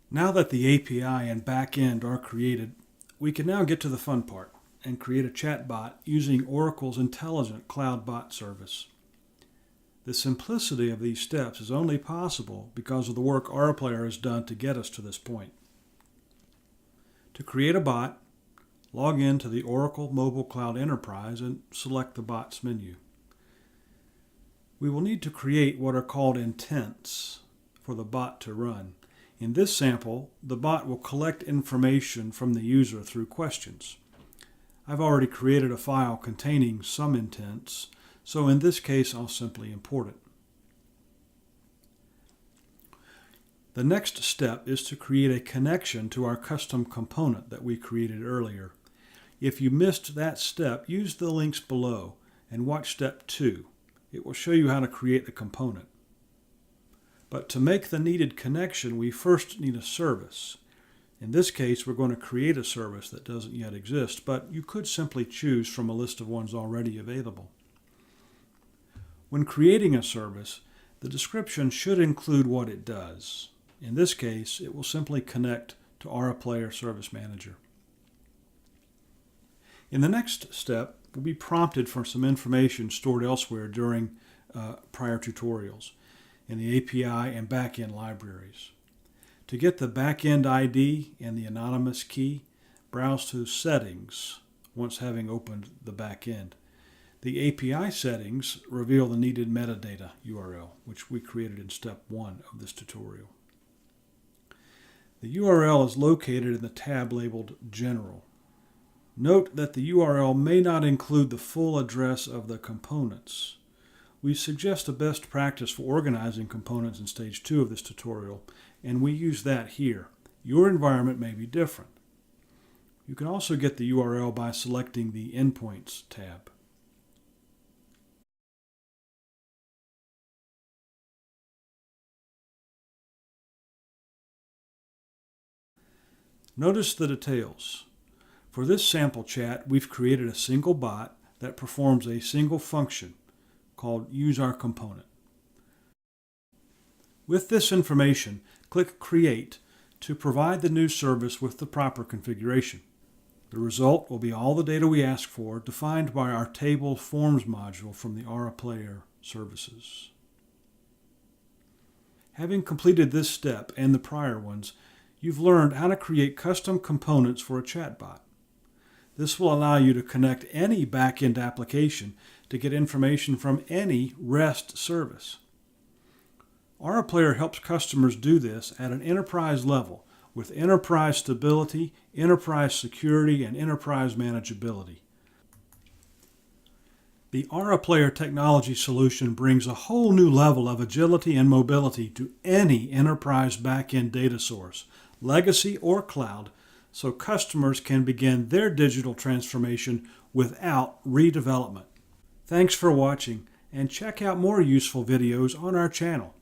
Now that the API and backend are created, we can now get to the fun part and create a chatbot using Oracle's intelligent cloud bot service. The simplicity of these steps is only possible because of the work RPlayer has done to get us to this point. To create a bot, log in to the Oracle Mobile Cloud Enterprise and select the Bots menu. We will need to create what are called intents for the bot to run. In this sample, the bot will collect information from the user through questions. I've already created a file containing some intents, so in this case I'll simply import it. The next step is to create a connection to our custom component that we created earlier. If you missed that step, use the links below and watch step 2. It will show you how to create the component. But to make the needed connection, we first need a service. In this case, we're going to create a service that doesn't yet exist, but you could simply choose from a list of ones already available. When creating a service, the description should include what it does. In this case, it will simply connect to RPlayer Service Manager. In the next step, we'll be prompted for some information stored elsewhere during prior tutorials in the API and backend libraries. To get the backend ID and the anonymous key, browse to Settings once having opened the backend. The API settings reveal the needed metadata URL, which we created in step 1 of this tutorial. The URL is located in the tab labeled General. Note that the URL may not include the full address of the components. We suggest a best practice for organizing components in stage 2 of this tutorial, and we use that here. Your environment may be different. You can also get the URL by selecting the Endpoints tab. Notice the details. For this sample chat, we've created a single bot that performs a single function called Use Our Component. With this information, click Create to provide the new service with the proper configuration. The result will be all the data we ask for, defined by our Table Forms module from the RPlayer services. Having completed this step and the prior ones, you've learned how to create custom components for a chatbot. This will allow you to connect any backend application to get information from any REST service. RPlayer helps customers do this at an enterprise level with enterprise stability, enterprise security, and enterprise manageability. The RPlayer technology solution brings a whole new level of agility and mobility to any enterprise backend data source, legacy or cloud, so customers can begin their digital transformation without redevelopment. Thanks for watching, and check out more useful videos on our channel.